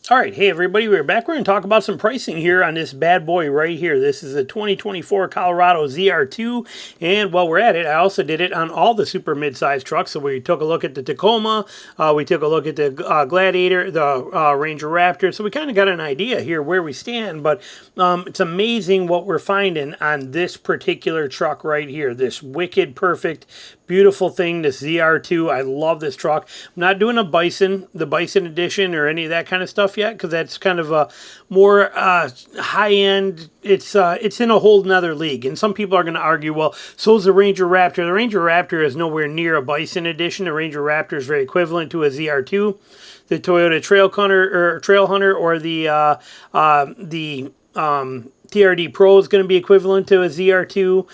All right, hey everybody, we're back. We're going to talk about some pricing here on this bad boy right here. This is a 2024 Colorado ZR2, and while we're at it, I also did it on all the super mid-size trucks. So we took a look at the Tacoma, we took a look at the Gladiator, the Ranger Raptor. So we kind of got an idea here where we stand, but it's amazing what we're finding on this particular truck right here. This wicked, perfect, beautiful thing, this ZR2. I love this truck. I'm not doing the Bison edition or any of that kind of stuff yet, because that's kind of a more high-end. It's in a whole nother league, and some people are going to argue, well, so is the Ranger Raptor. The Ranger Raptor is nowhere near a Bison edition. The Ranger Raptor is very equivalent to a ZR2. The Toyota Trailhunter or the TRD Pro is going to be equivalent to a ZR2.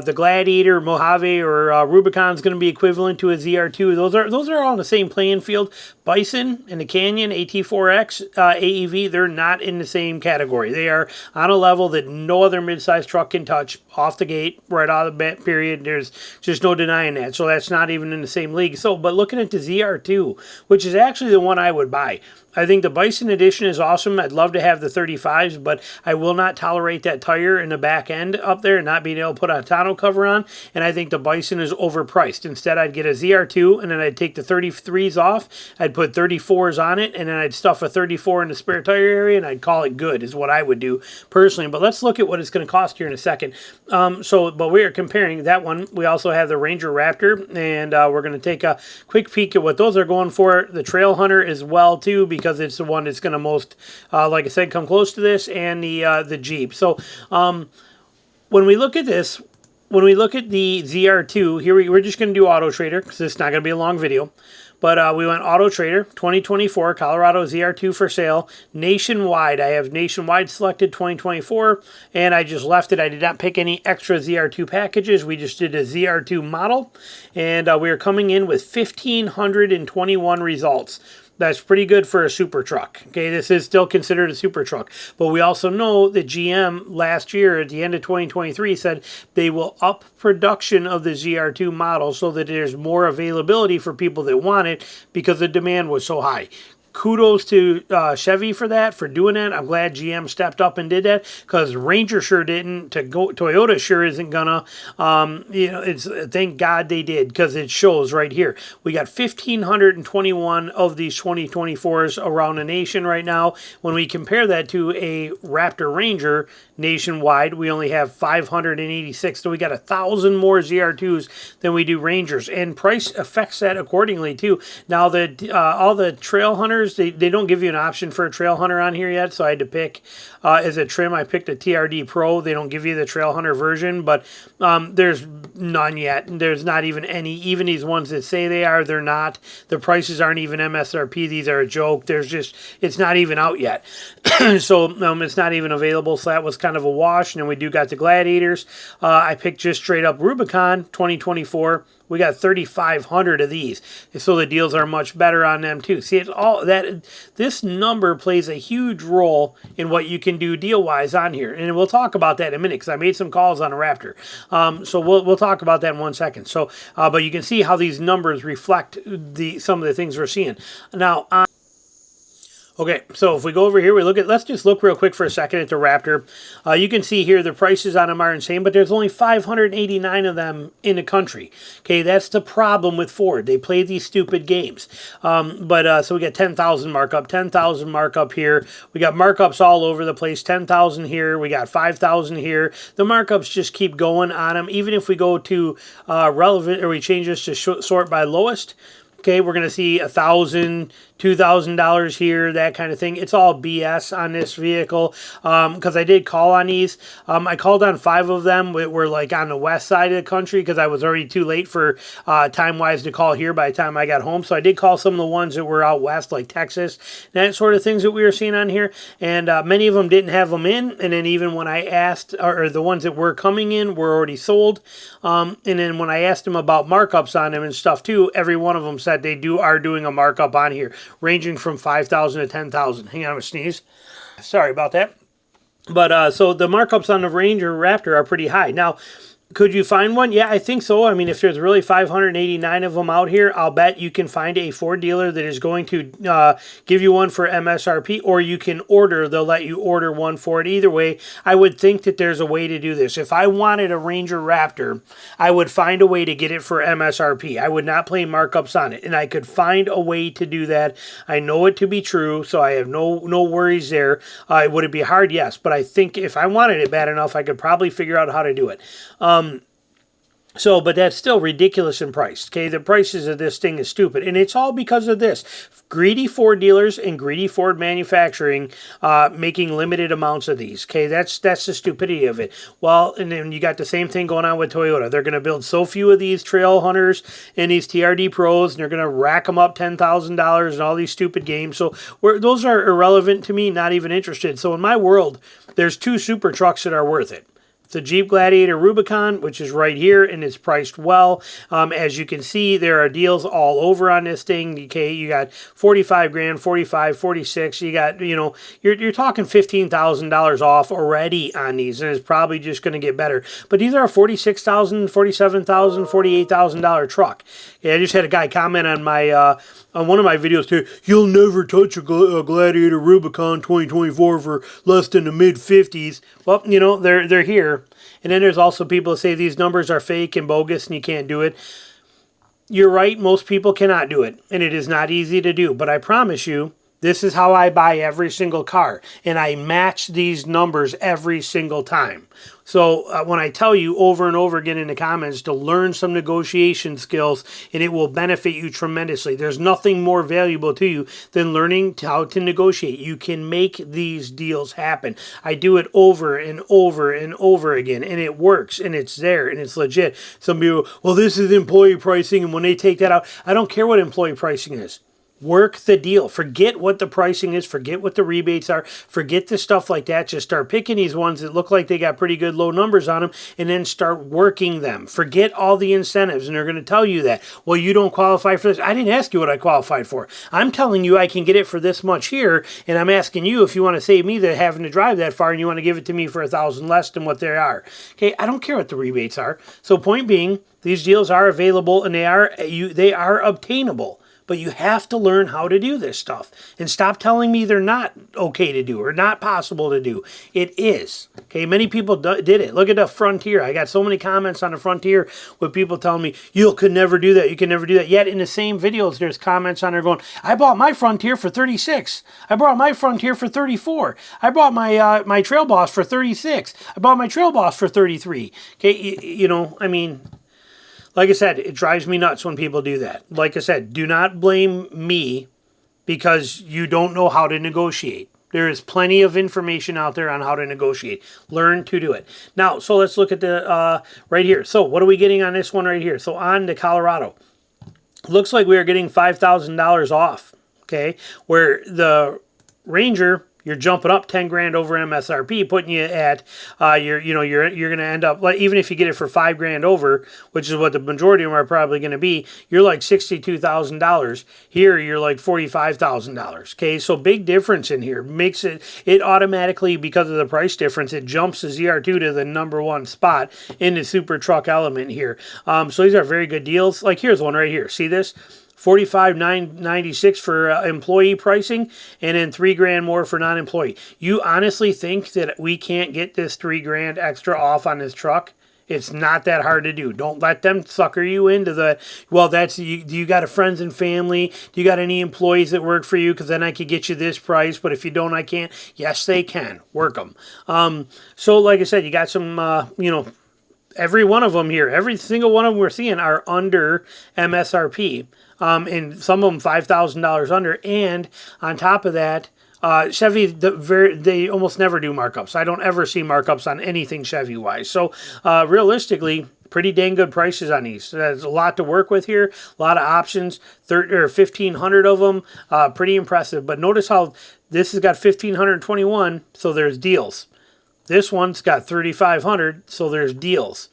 The Gladiator, Mojave, or Rubicon is going to be equivalent to a ZR2. Those are all on the same playing field. Bison and the Canyon AT4X AEV, they're not in the same category. They are on a level that no other midsize truck can touch off the gate, right out of the bat, period. There's just no denying that. So that's not even in the same league. So, but looking at the ZR2, which is actually the one I would buy. I think the Bison edition is awesome. I'd love to have the 35s, but I will not tolerate that tire in the back end up there and not being able to put a tonneau cover on. And I think the Bison is overpriced. Instead, I'd get a ZR2, and then I'd take the 33s off. I'd put 34s on it, and then I'd stuff a 34 in the spare tire area, and I'd call it good, is what I would do personally. But let's look at what it's going to cost here in a second. But we are comparing that one. We also have the Ranger Raptor, and we're going to take a quick peek at what those are going for. The Trailhunter as well, too, because it's the one that's going to most, like I said, come close to this, and the Jeep. So when we look at this, when we look at the ZR2, here we're just going to do Auto Trader, because this is not going to be a long video. But we went Auto Trader, 2024 Colorado ZR2 for sale, nationwide. I have nationwide selected 2024, and I just left it. I did not pick any extra ZR2 packages. We just did a ZR2 model, and we are coming in with 1,521 results. That's pretty good for a super truck. Okay, this is still considered a super truck. But we also know that GM last year at the end of 2023 said they will up production of the ZR2 model so that there's more availability for people that want it because the demand was so high. Kudos to Chevy for that, for doing that. I'm glad GM stepped up and did that, because Ranger sure didn't. Toyota sure isn't gonna. Thank God they did, because it shows right here. We got 1,521 of these 2024s around the nation right now. When we compare that to a Raptor Ranger nationwide, we only have 586. So we got 1,000 more ZR2s than we do Rangers, and price affects that accordingly too. Now all the Trailhunters, they don't give you an option for a Trailhunter on here yet, so I had to pick as a trim. I picked a TRD Pro. They don't give you the Trailhunter version, but there's none yet. There's not even any. Even these ones that say they are, they're not. The prices aren't even MSRP. These are a joke. It's not even out yet. So it's not even available, so that was kind of a wash. And then we do got the Gladiators. I picked just straight up Rubicon 2024. We got 3,500 of these, so the deals are much better on them too. See, it's all that. This number plays a huge role in what you can do deal-wise on here, and we'll talk about that in a minute, because I made some calls on a Raptor. So we'll talk about that in 1 second. So, but you can see how these numbers reflect some of the things we're seeing now. Okay, so if we go over here, let's just look real quick for a second at the Raptor. You can see here the prices on them are insane, but there's only 589 of them in the country. Okay, that's the problem with Ford. They play these stupid games. So we got 10,000 markup, 10,000 markup here. We got markups all over the place, 10,000 here. We got 5,000 here. The markups just keep going on them. Even if we go to relevant, or we change this to sort by lowest, okay, we're going to see $1,000, $2,000 here, that kind of thing. It's all BS on this vehicle, because I did call on these. I called on 5 of them. We were like on the west side of the country, because I was already too late for time-wise to call here by the time I got home. So I did call some of the ones that were out west, like Texas, that sort of things that we were seeing on here. And many of them didn't have them in. And then even when I asked, or the ones that were coming in were already sold. And then when I asked them about markups on them and stuff too, every one of them said they are doing a markup on here, ranging from 5,000 to 10,000. Hang on, I'm gonna sneeze. Sorry about that. But so the markups on the Ranger Raptor are pretty high. Now, Could you find one? Yeah, I think so. I mean, if there's really 589 of them out here, I'll bet you can find a Ford dealer that is going to give you one for MSRP, or you can order. They'll let you order one for it. Either way, I would think that there's a way to do this. If I wanted a Ranger Raptor, I would find a way to get it for MSRP. I would not play markups on it, and I could find a way to do that. I know it to be true, so I have no worries there. Would it be hard? Yes, but I think if I wanted it bad enough, I could probably figure out how to do it. But that's still ridiculous in price. Okay, the prices of this thing is stupid, and it's all because of this. Greedy Ford dealers and greedy Ford manufacturing making limited amounts of these. Okay, that's the stupidity of it. Well, and then you got the same thing going on with Toyota. They're going to build so few of these Trailhunters and these TRD Pros, and they're going to rack them up $10,000 and all these stupid games. So those are irrelevant to me, not even interested. So in my world, there's two super trucks that are worth it. The Jeep Gladiator Rubicon, which is right here, and it's priced well. As you can see, there are deals all over on this thing. Okay, you got 45 grand, 45, 46. You got, you're talking $15,000 off already on these, and it's probably just going to get better. But these are a $46,000, $47,000, $48,000 truck. Yeah, I just had a guy comment on my on one of my videos too. You'll never touch a Gladiator Rubicon 2024 for less than the mid-50s. Well, they're here. And then there's also people that say these numbers are fake and bogus and you can't do it. You're right, most people cannot do it. And it is not easy to do. But I promise you, this is how I buy every single car. And I match these numbers every single time. So when I tell you over and over again in the comments to learn some negotiation skills, and it will benefit you tremendously. There's nothing more valuable to you than learning how to negotiate. You can make these deals happen. I do it over and over and over again, and it works, and it's there, and it's legit. Some people, well, this is employee pricing, and when they take that out, I don't care what employee pricing is. Work the deal. Forget what the pricing is. Forget what the rebates are. Forget the stuff like that. Just start picking these ones that look like they got pretty good low numbers on them and then start working them. Forget all the incentives, and they're going to tell you that, well, you don't qualify for this. I didn't ask you what I qualified for. I'm telling you I can get it for this much here, and I'm asking you if you want to save me the having to drive that far and you want to give it to me for $1,000 less than what they are. Okay, I don't care what the rebates are. So point being, these deals are available and they are obtainable. But you have to learn how to do this stuff. And stop telling me they're not okay to do or not possible to do. It is. Okay, many people did it. Look at the Frontier. I got so many comments on the Frontier with people telling me, you could never do that. You can never do that. Yet in the same videos, there's comments on there going, I bought my Frontier for 36. I bought my Frontier for 34. I bought my Trail Boss for 36. I bought my Trail Boss for 33. Okay, I mean... Like I said, it drives me nuts when people do that. Like I said, do not blame me because you don't know how to negotiate. There is plenty of information out there on how to negotiate. Learn to do it. Now, so let's look at the right here. So what are we getting on this one right here? So on the Colorado, looks like we are getting $5,000 off. Okay, where the Ranger, you're jumping up 10 grand over MSRP, putting you at you're going to end up, like, even if you get it for 5 grand over, which is what the majority of them are probably going to be, you're like $62,000. Here you're like $45,000. Okay, so big difference in here. Makes it automatically, because of the price difference, it jumps the ZR2 to the #1 spot in the super truck element here. So these are very good deals. Like here's one right here. See this? $45,996 for employee pricing, and then 3 grand more for non-employee. You honestly think that we can't get this 3 grand extra off on this truck? It's not that hard to do. Don't let them sucker you into the, well, do you got a friends and family? Do you got any employees that work for you? Because then I could get you this price, but if you don't, I can't. Yes, they can. Work them. So like I said, you got some, every one of them here, every single one of them we're seeing are under MSRP. And some of them $5,000 under, and on top of that, Chevy, they almost never do markups. I don't ever see markups on anything Chevy-wise. So realistically, pretty dang good prices on these. There's a lot to work with here, a lot of options, 1,500 of them, pretty impressive. But notice how this has got 1,521, so there's deals. This one's got 3,500, so there's deals.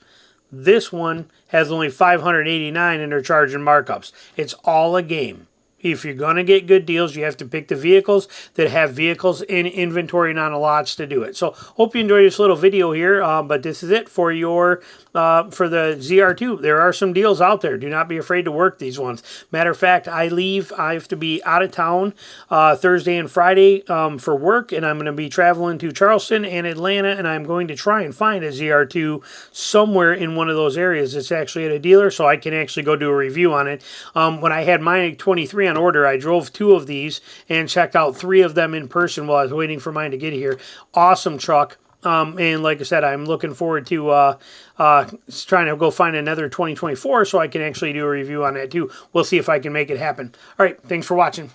This one has only 589 and they're charging markups. It's all a game. if you're going to get good deals, you have to pick the vehicles that have vehicles in inventory and on the lots to do it. So hope you enjoyed this little video here, but this is it for your for the ZR2. There are some deals out there. Do not be afraid to work these ones. Matter of fact, I have to be out of town Thursday and Friday for work, and I'm going to be traveling to Charleston and Atlanta, and I'm going to try and find a ZR2 somewhere in one of those areas. It's actually at a dealer, so I can actually go do a review on it. When I had my 23 on order, I drove 2 of these and checked out 3 of them in person while I was waiting for mine to get here. Awesome truck. And like I said, I'm looking forward to trying to go find another 2024 so I can actually do a review on that too. We'll see if I can make it happen. All right, thanks for watching.